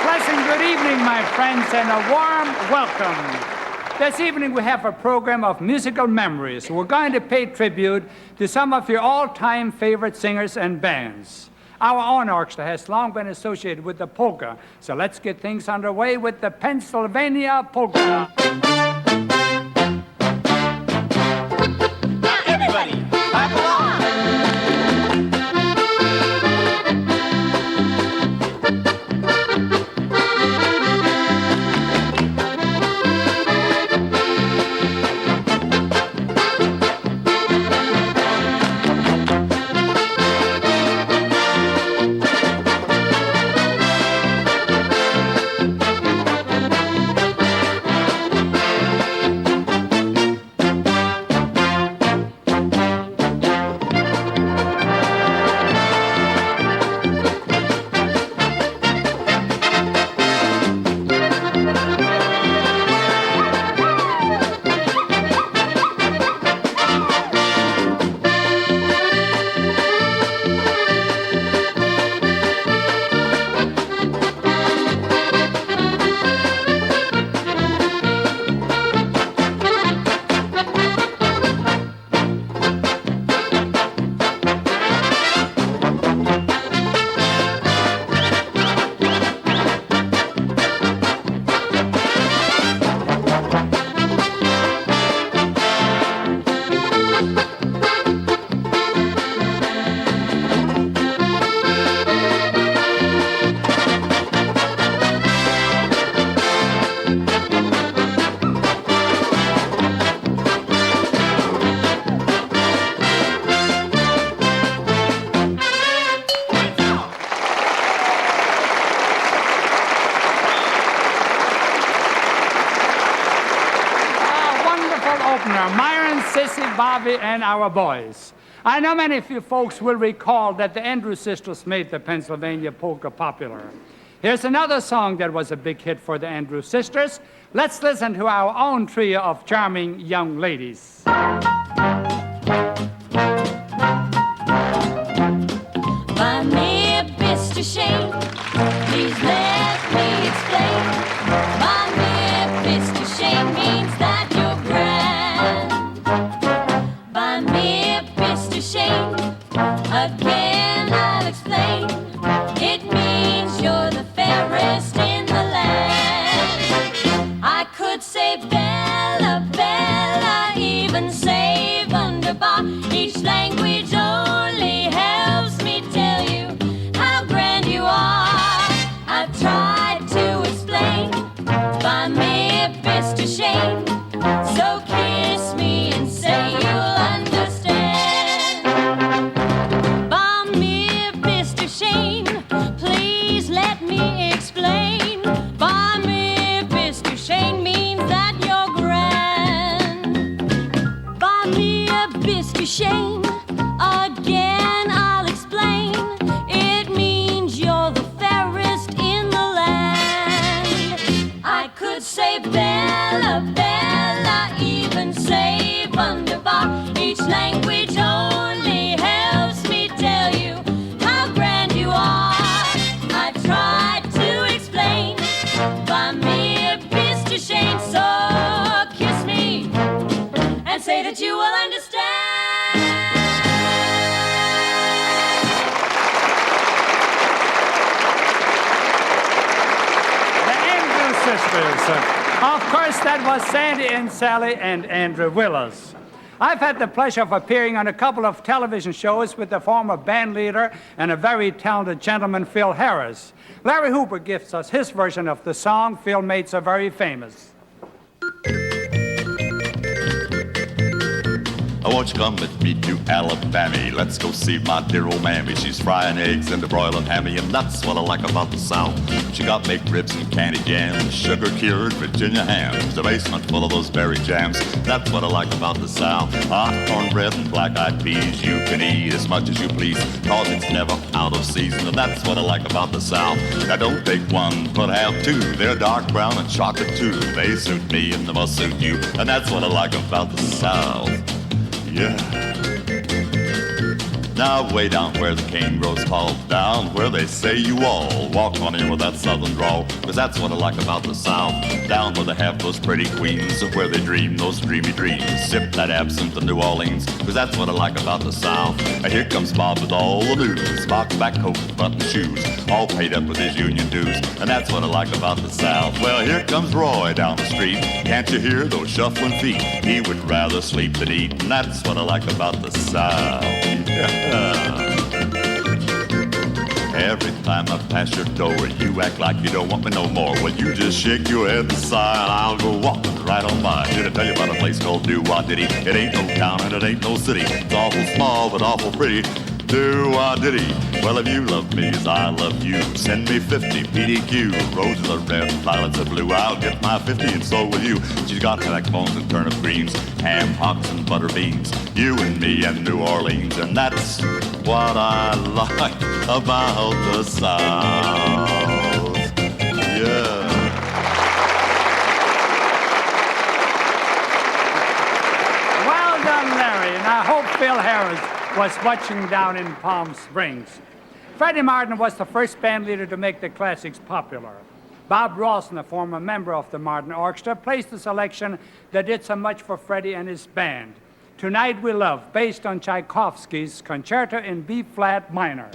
pleasant good evening, my friends, and a warm welcome. This evening we have a program of musical memories. We're going to pay tribute to some of your all-time favorite singers and bands. Our own orchestra has long been associated with the polka, so let's get things underway with the Pennsylvania Polka. Now everybody, clap along! Myron, Sissy, Bobby, and our boys. I know many of you folks will recall that the Andrews sisters made the Pennsylvania polka popular. Here's another song that was a big hit for the Andrews sisters. Let's listen to our own trio of charming young ladies. Buy me a Mr. Shane, please let me explain. Buy me a Mr. Shane means that you're grand. Buy me a Mr. Shane, again I'll explain. It means you're the fairest in the land. I could say Bella, Bella, even say wunderbar. Each language only helps me tell you how grand you are. I've tried to explain. Buy me a Mr. Shane, so kiss me and say you'll understand. Buy me a Mr. Shane, please let me explain. Buy me a Mr. Shane means that you're grand. Buy me a Mr. Shane, again I'll explain. It means you're the fairest in the land. I could say Bella, Bella, even say wunderbar. Each language only helps me tell you how grand you are. I tried to explain. Buy me a Mr. Shane, so kiss me and say that you will understand. The Andrews sisters. Of course, that was Sandy and Sally and Andrew Willis. I've had the pleasure of appearing on a couple of television shows with the former band leader and a very talented gentleman, Phil Harris. Larry Hooper gives us his version of the song Phil made so very famous. Oh, won't you come with me to Alabama? Let's go see my dear old mammy. She's frying eggs and broiling hammy, and that's what I like about the South. She got baked ribs and candy jams, sugar-cured Virginia hams, the basement full of those berry jams. That's what I like about the South. Hot cornbread and black-eyed peas, you can eat as much as you please, cause it's never out of season, and that's what I like about the South. Now don't take one, but have two. They're dark brown and chocolate too. They suit me and they must suit you, and that's what I like about the South. Yeah. Now way down where the cane grows tall, down where they say you all walk on in with that southern drawl, 'cause that's what I like about the South. Down where they have those pretty queens, where they dream those dreamy dreams. Sip that absinthe to New Orleans, 'cause that's what I like about the South. Here comes Bob with all the news, box back coat, button shoes, all paid up with his union dues, and that's what I like about the South. Well, here comes Roy down the street. Can't you hear those shuffling feet? He would rather sleep than eat, and that's what I like about the South. Every time I pass your door, you act like you don't want me no more. Well, you just shake your head and sigh, and I'll go walking right on by. Here to tell you about a place called Do-Wah-Diddy. It ain't no town and it ain't no city. It's awful small but awful pretty. Do-Wah-Diddy. Well, if you love me as I love you, send me 50 PDQ. Roses are red, violets are blue. I'll get my 50 and so will you. She's got backbones and turnip greens, ham hocks and butter beans. You and me and New Orleans, and that's what I like about the South. Yeah. Well done, Larry, and I hope Phil Harris was watching down in Palm Springs. Freddie Martin was the first band leader to make the classics popular. Bob Rawson, a former member of the Martin Orchestra, placed a selection that did so much for Freddie and his band. Tonight We Love, based on Tchaikovsky's Concerto in B-flat minor.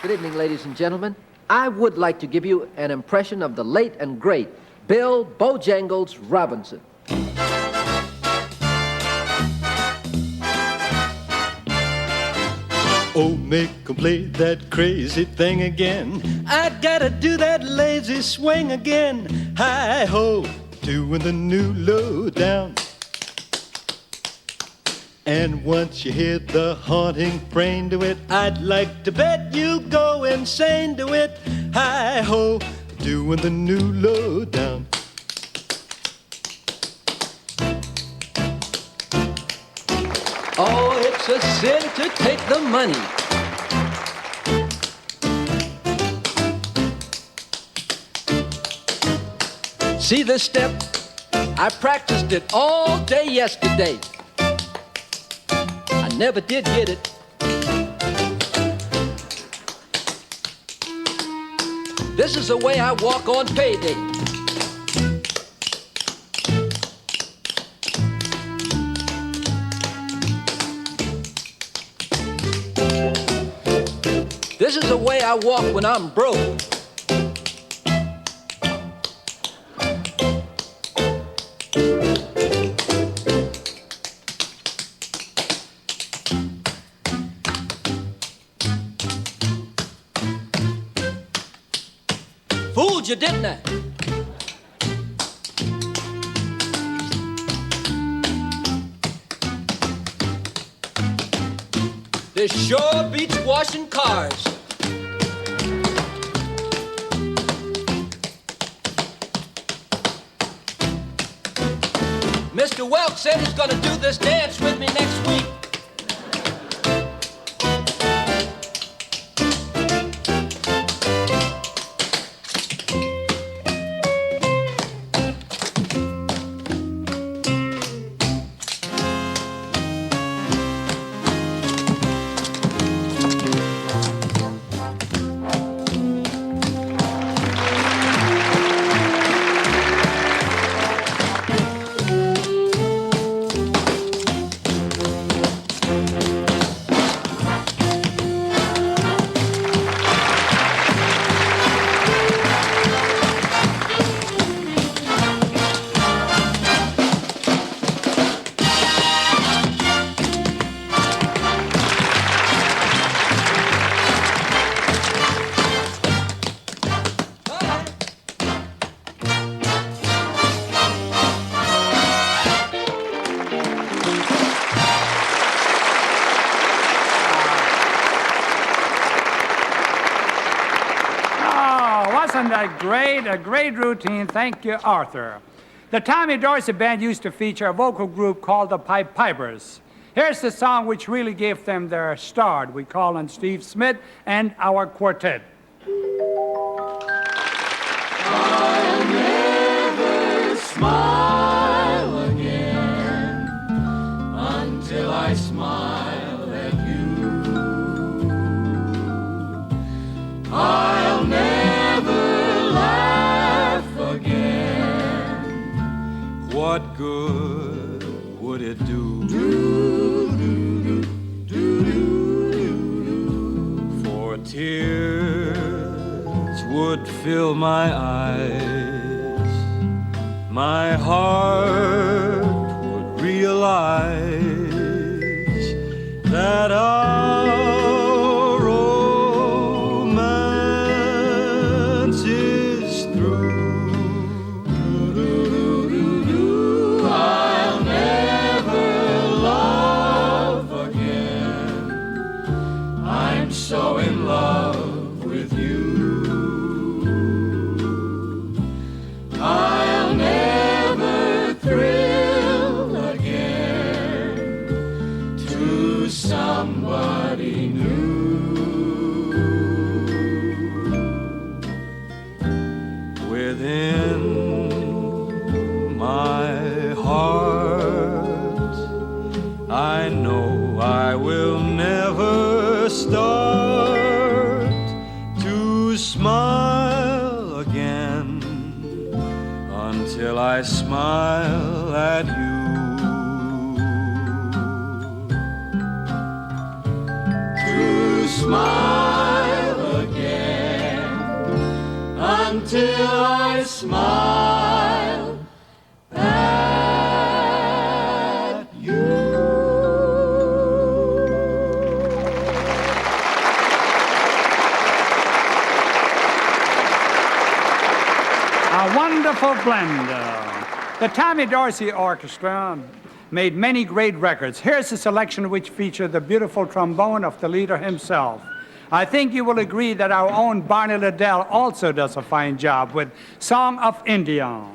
Good evening, ladies and gentlemen. I would like to give you an impression of the late and great Bill Bojangles Robinson. Oh, make 'em play that crazy thing again. I gotta do that lazy swing again. Hi-ho, doing the new lowdown. And once you hear the haunting frame to it, I'd like to bet you go insane to it. Hi-ho, doing the new lowdown. Oh, it's a sin to take the money. See this step? I practiced it all day yesterday. I never did get it. This is the way I walk on payday. This is the way I walk when I'm broke. Fooled you, didn't I? This sure beats washing cars. Mr. Welk said he's gonna do this dance with me next week. Wasn't that great? A great routine. Thank you, Arthur. The Tommy Dorsey Band used to feature a vocal group called the Pied Pipers. Here's the song which really gave them their start. We call on Steve Smith and our quartet. I'll never smile again until I smile at you. I'll never laugh again. What good would it do? For tears would fill my eyes, my heart would realize that our romance is through. I'll never love again. I'm so in love with you. I'll never thrill again to somebody new. Within my heart, I know I will never start to smile again until I smile at you. To smile again until I smile at you. A wonderful blend. The Tommy Dorsey Orchestra made many great records. Here's a selection which featured the beautiful trombone of the leader himself. I think you will agree that our own Barney Liddell also does a fine job with Song of India.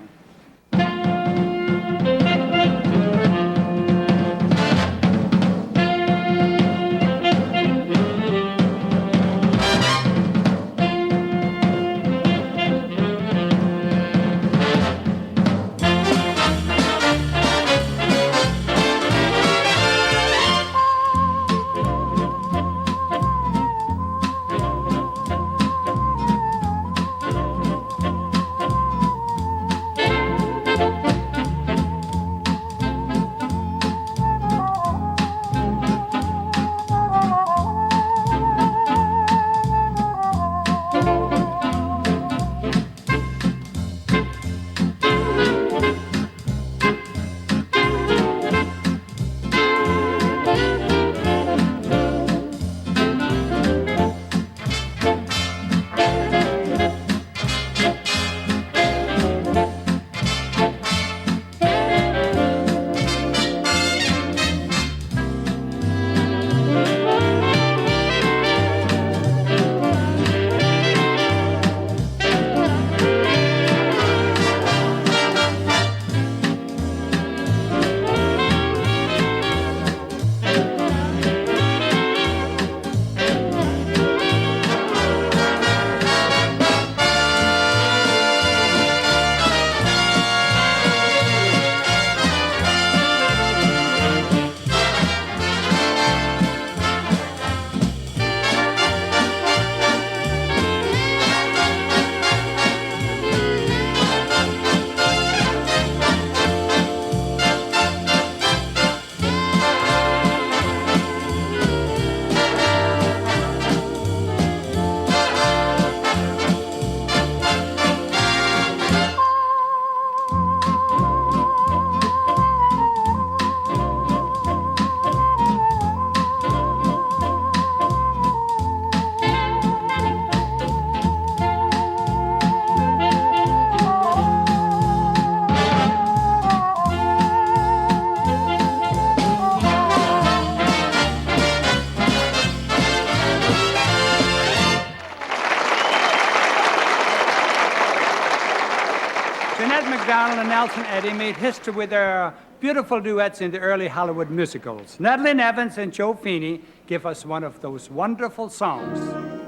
and Nelson Eddy made history with their beautiful duets in the early Hollywood musicals. Natalie Evans and Joe Feeney give us one of those wonderful songs.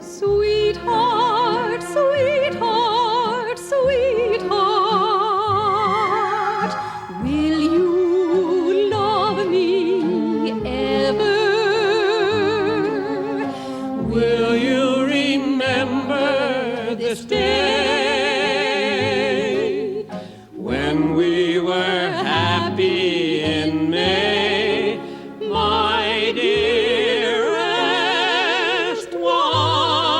Sweetheart, sweetheart, sweetheart, will you love me ever? Will you remember this day when we were happy in May, my dearest one?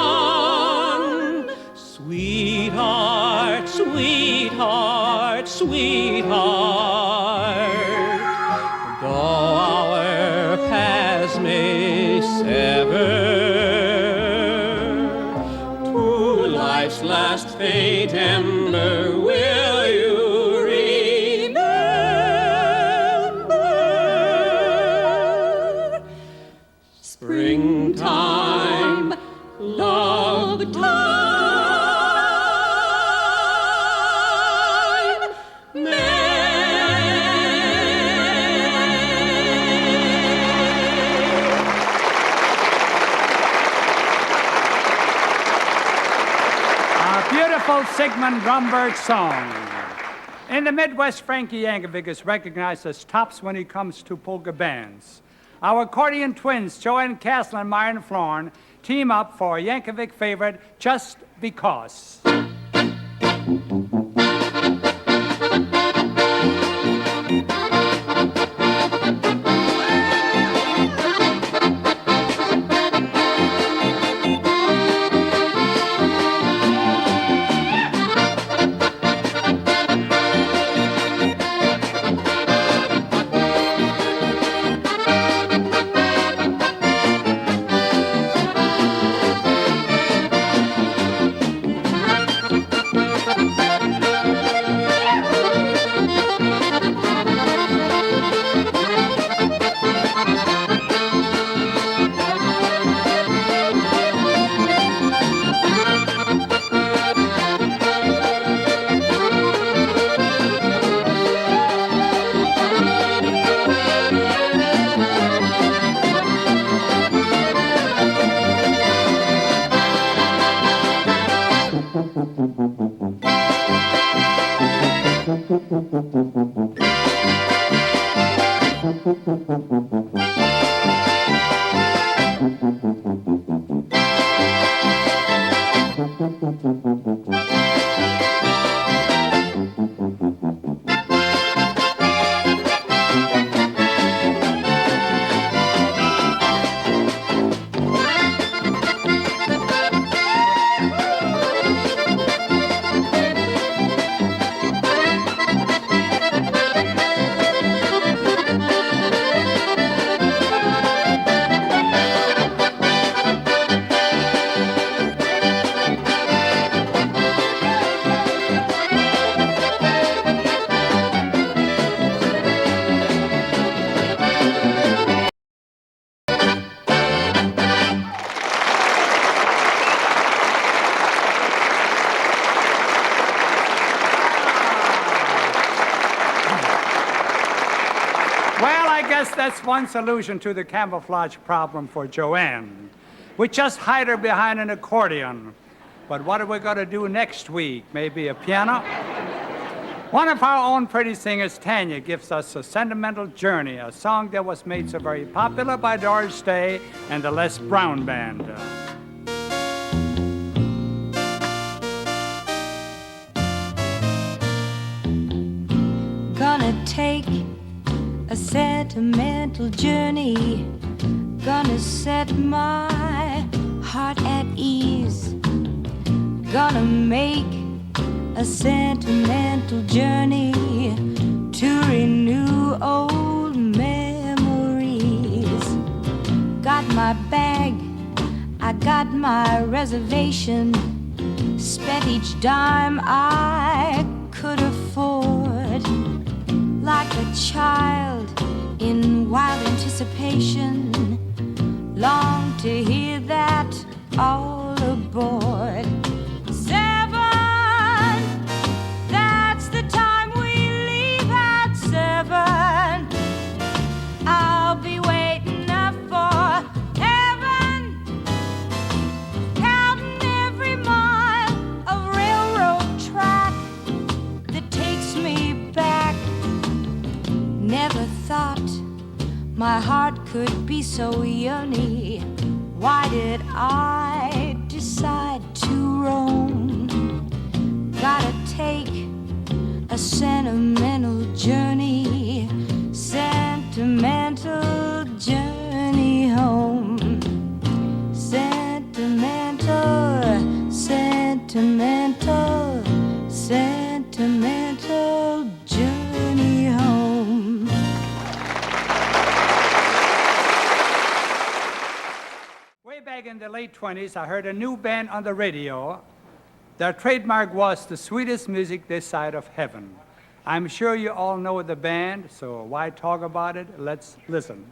Sweetheart, sweetheart, sweetheart, though our paths may sever, life's last faint ember, will you remember? Springtime, love time, Beautiful Sigmund Grumberg song. In the Midwest, Frankie Yankovic is recognized as tops when it comes to polka bands. Our accordion twins, Joanne Castle and Myron Florin, team up for a Yankovic favorite, Just Because. That's one solution to the camouflage problem for Joanne. We just hide her behind an accordion. But what are we going to do next week? Maybe a piano? One of our own pretty singers, Tanya, gives us a sentimental journey, a song that was made so very popular by Doris Day and the Les Brown Band. Gonna take a sentimental journey, gonna set my heart at ease, gonna make a sentimental journey to renew old memories. Got my bag, I got my reservation, spent each dime I could afford. Like a child in wild anticipation, long to hear that all aboard. 7, that's the time we my heart could be so yearny. Why did I decide to roam? Gotta take a sentimental journey, sentimental journey home. Sentimental, sentimental, sentimental journey home. Way back in the late 20s, I heard a new band on the radio. Their trademark was the sweetest music this side of heaven. I'm sure you all know the band, so why talk about it? Let's listen.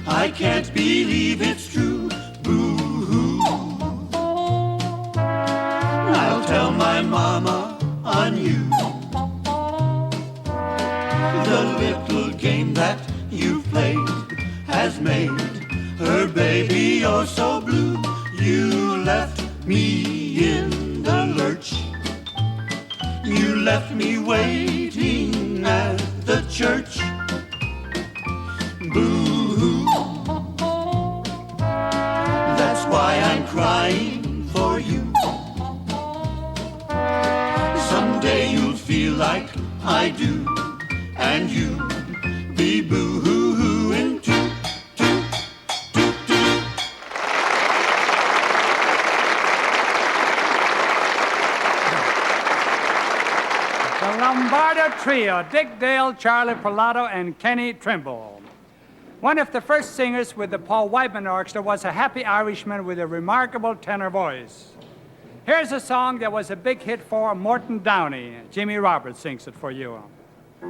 I can't believe it's true. Boo-hoo. I'll tell my mama on you. The little game that you've played has made her baby oh so blue. You left me in the lurch. You left me waiting at the church. Boo-hoo. That's why I'm crying for you. Someday you'll feel like I do, and you'll be boo-hoo-hooing too. The Lombardo Trio, Dick Dale, Charlie Pilato, and Kenny Trimble. One of the first singers with the Paul Whiteman Orchestra was a happy Irishman with a remarkable tenor voice. Here's a song that was a big hit for Morton Downey. Jimmy Roberts sings it for you. The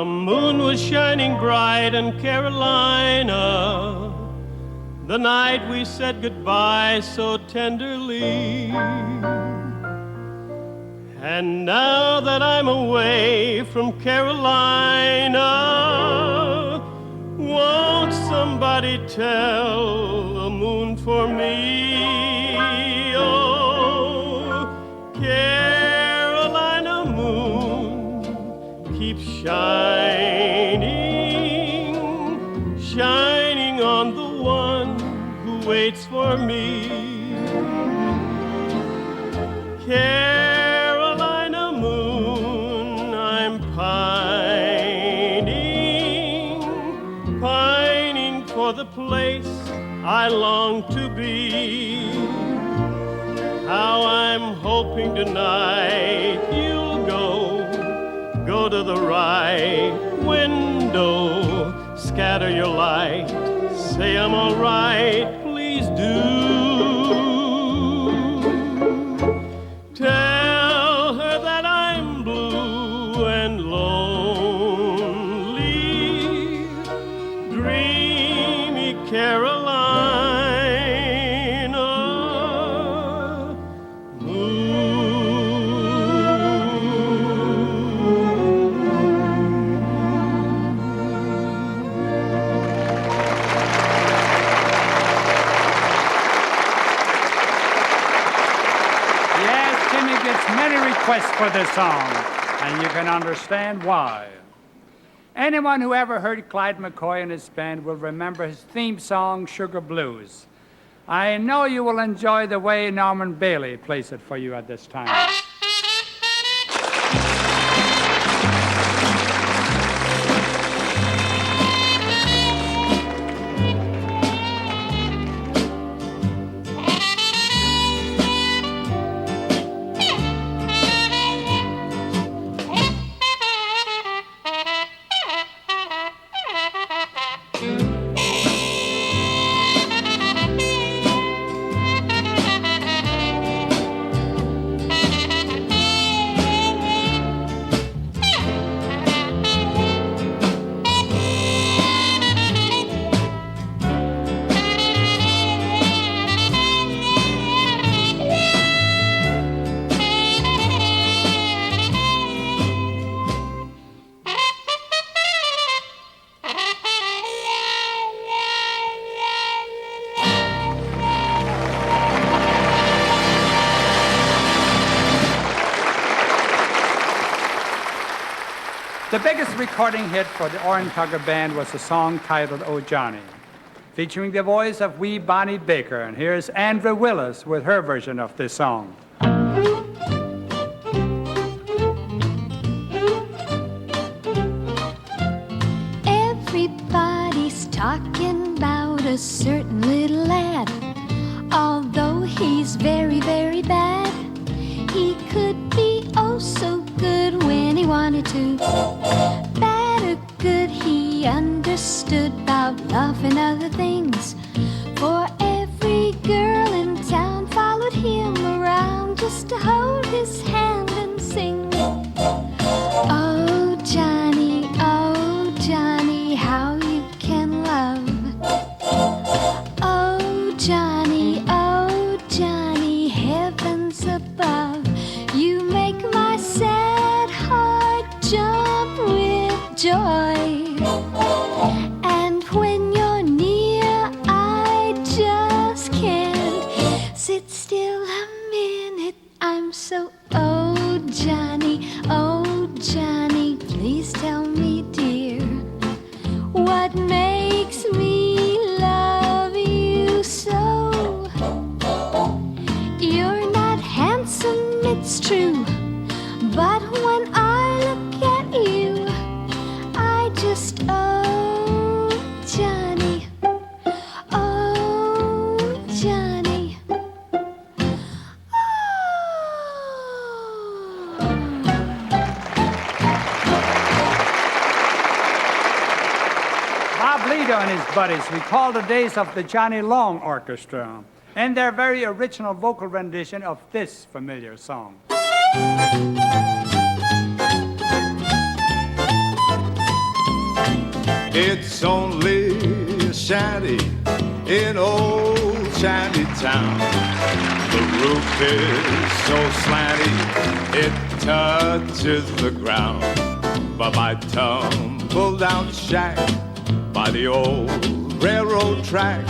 moon was shining bright in Carolina, the night we said goodbye so tenderly. And now that I'm away from Carolina, won't somebody tell the moon for me? Oh, Carolina moon, keep shining, shining on the one who waits for me. Carolina moon, I'm pining for the place I long to be. How I'm hoping tonight you'll go to the right window, scatter your light, say I'm all right, please do. Tell her that I'm blue and lonely, dreamy Carolina moon. Yes, Jimmy gets many requests for this song, and you can understand why. Anyone who ever heard Clyde McCoy and his band will remember his theme song, Sugar Blues. I know you will enjoy the way Norman Bailey plays it for you at this time. The biggest recording hit for the Orrin Tugger Band was a song titled Oh Johnny, featuring the voice of wee Bonnie Baker. And here's Andrew Willis with her version of this song. Everybody's talking about a certain little lad. Although he's very, very bad, he could be oh so good when he wanted to. Bad or good, he understood about love and other things. For every girl in town followed him around just to hold his hand and sing. Oh Johnny, how you can love. Oh Johnny, heavens above, you make my sad heart jump with joy. And when you're near, I just can't sit still a minute. I'm so oh Johnny, please tell me, dear, what makes me love you so? You're not handsome, it's true, but when I look at you, I just oh Johnny, oh Johnny. Bob Lito and his buddies recall the days of the Johnny Long Orchestra and their very original vocal rendition of this familiar song. It's only a shanty in old shanty town. The roof is so slanty it touches the ground. But my tumble-down shack by the old railroad track,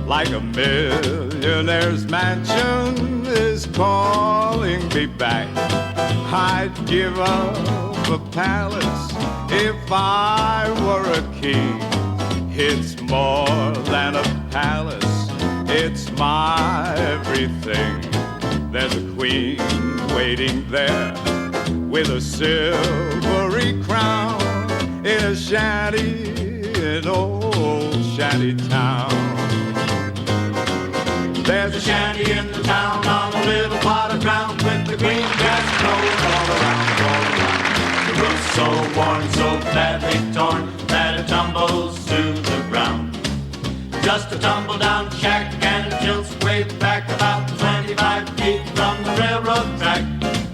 like a millionaire's mansion, is calling me back. I'd give up a palace if I were a king. It's more than a palace, it's my everything. There's a queen waiting there with a silvery crown in a shanty in old shanty town. There's a shanty in the town on a little plot of ground with the green grass growing all around. The roof's so worn, so badly torn that it tumbles to the ground. Just a tumble-down shack and it tilts way back about 25 feet from the railroad track.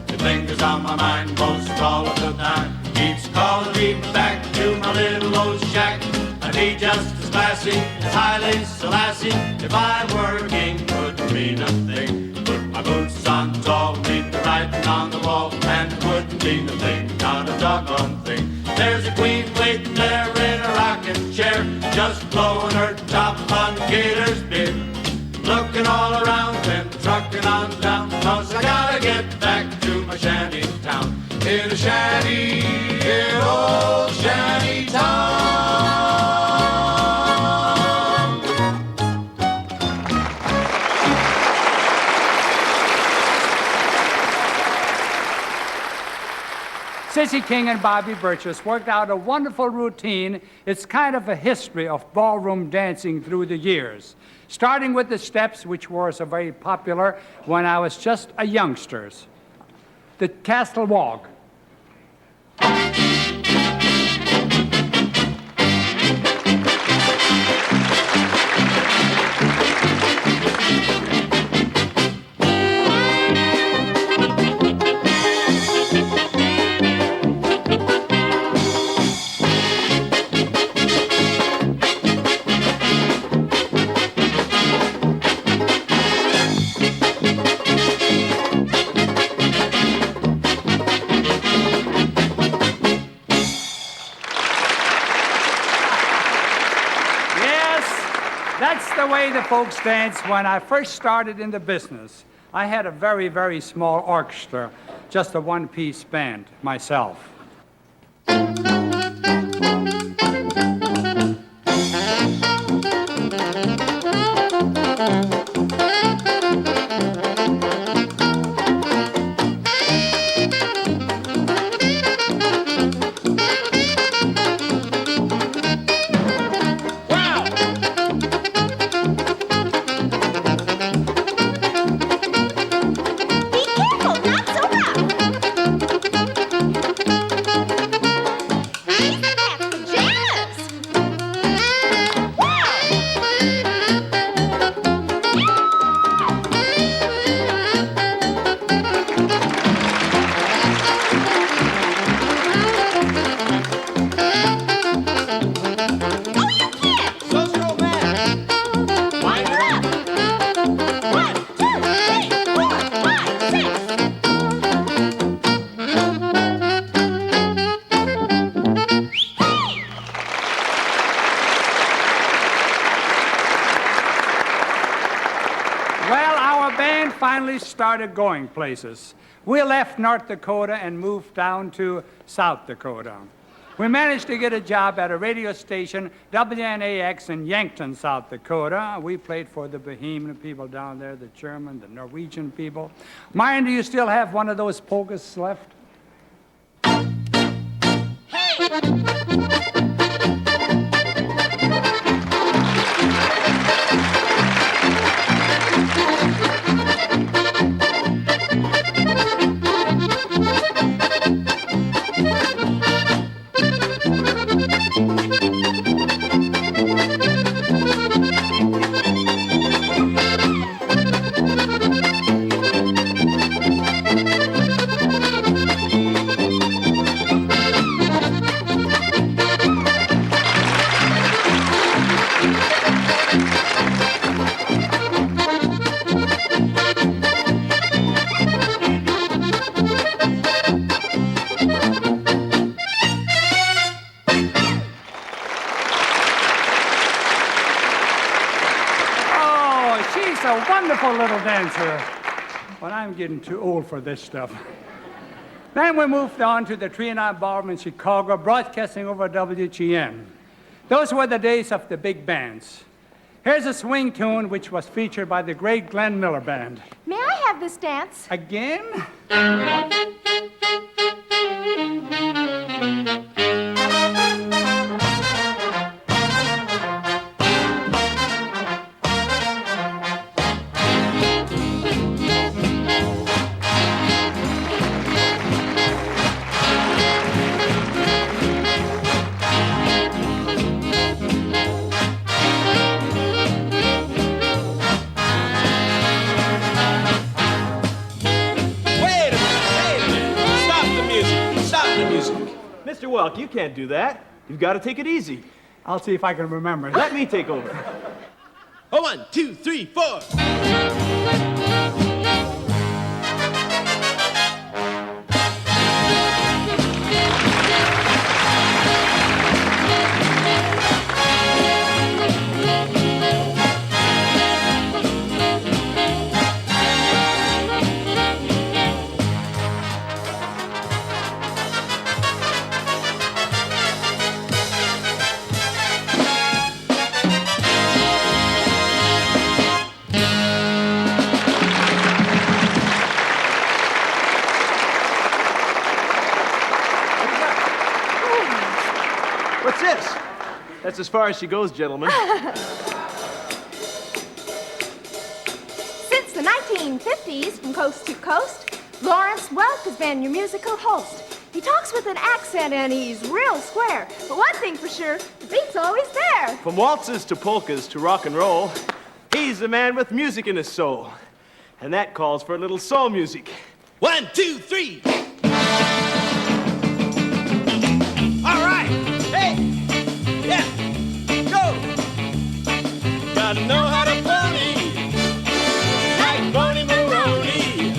It lingers on my mind most all of the time. Keeps calling me back to my little old shack. I'd be just as classy as Haile Selassie if I were a king. Wouldn't mean a thing. Put my boots on tall, read the writing on the wall, and it wouldn't mean a thing, not a doggone thing. There's a queen waiting there in a rocking chair, just blowing her top on Gator's beer. Looking all around and trucking on down, 'cause I gotta get back to my shanty town. In a shanty, in old shanty town. Cissy King and Bobby Burgess worked out a wonderful routine. It's kind of a history of ballroom dancing through the years, starting with the steps, which were so very popular when I was just a youngster. The Castle Walk. That's the way the folks danced when I first started in the business. I had a very, very small orchestra, just a one-piece band myself. finally started going places. We left North Dakota and moved down to South Dakota. We managed to get a job at a radio station, WNAX, in Yankton, South Dakota. We played for the Bohemian people down there, the German, the Norwegian people. Myron, do you still have one of those polkas left? Wonderful little dancer, but I'm getting too old for this stuff. Then we moved on to the Trianon Ballroom in Chicago, broadcasting over WGN. Those were the days of the big bands. Here's a swing tune which was featured by the great Glenn Miller Band. May I have this dance? Again? Mr. Welk, you can't do that. You've got to take it easy. I'll see if I can remember. Let me take over. 1, 2, 3, 4. What's this? That's as far as she goes, gentlemen. Since the 1950s, from coast to coast, Lawrence Welk has been your musical host. He talks with an accent and he's real square. But one thing for sure, the beat's always there. From waltzes to polkas to rock and roll, he's a man with music in his soul. And that calls for a little soul music. 1, 2, 3. All right. Hey. Yeah. Go. Gotta know how to pony, like Boney Maroney,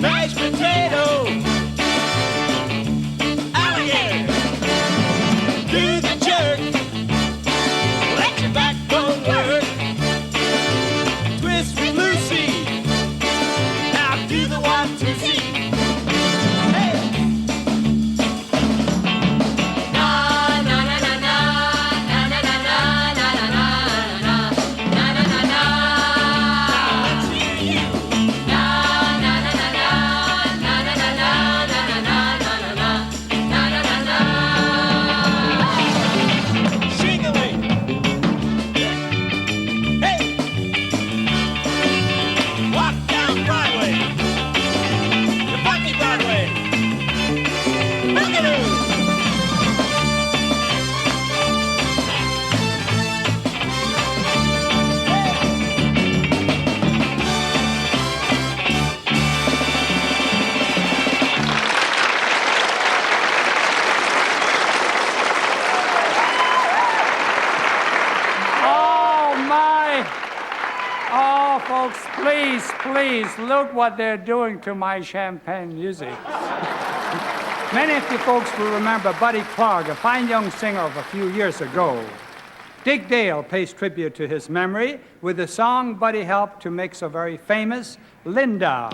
mashed potato, alligator, do the jerk, let your backbone work, twist with Lucy, now do the 1, 2, 3. Folks, please, look what they're doing to my champagne music. Many of you folks will remember Buddy Clark, a fine young singer of a few years ago. Dick Dale pays tribute to his memory with the song Buddy helped to make so very famous, Linda.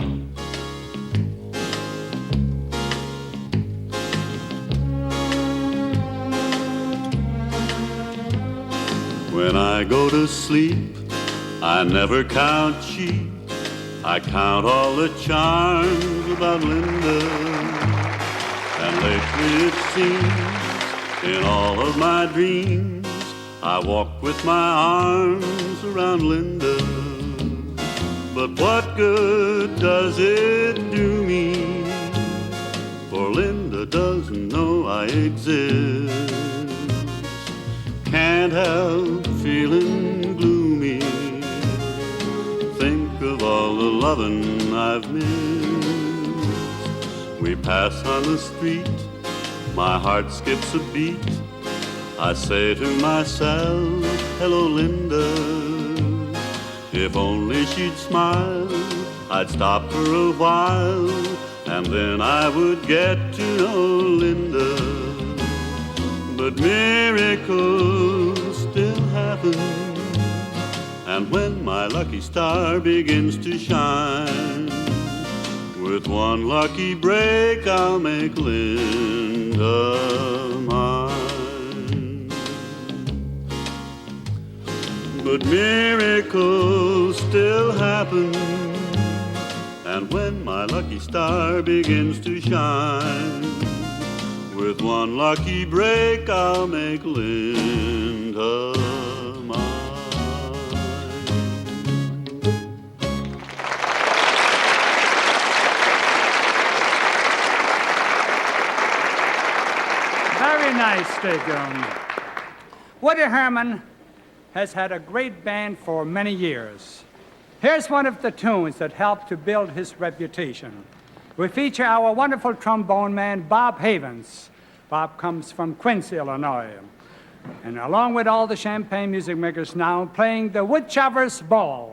When I go to sleep, I never count sheep. I count all the charms about Linda. And lately it seems, in all of my dreams, I walk with my arms around Linda. But what good does it do me? For Linda doesn't know I exist. Can't help feeling gloomy. Think of all the loving I've missed. We pass on the street, my heart skips a beat. I say to myself, hello Linda. If only she'd smile, I'd stop for a while, and then I would get to know Linda. But miracles still happen, and when my lucky star begins to shine, with one lucky break I'll make Linda mine. But miracles still happen, and when my lucky star begins to shine, with one lucky break I'll make Linda mine. Very nice, Stigum. Woody Herman has had a great band for many years. Here's one of the tunes that helped to build his reputation. We feature our wonderful trombone man, Bob Havens. Bob comes from Quincy, Illinois. And along with all the Champaign music makers now, playing the Woodchopper's Ball.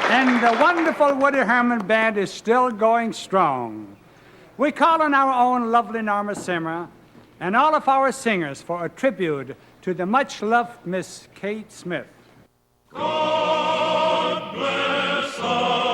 And the wonderful Woody Herman Band is still going strong. We call on our own lovely Norma Simmer and all of our singers for a tribute to the much-loved Miss Kate Smith. God bless us.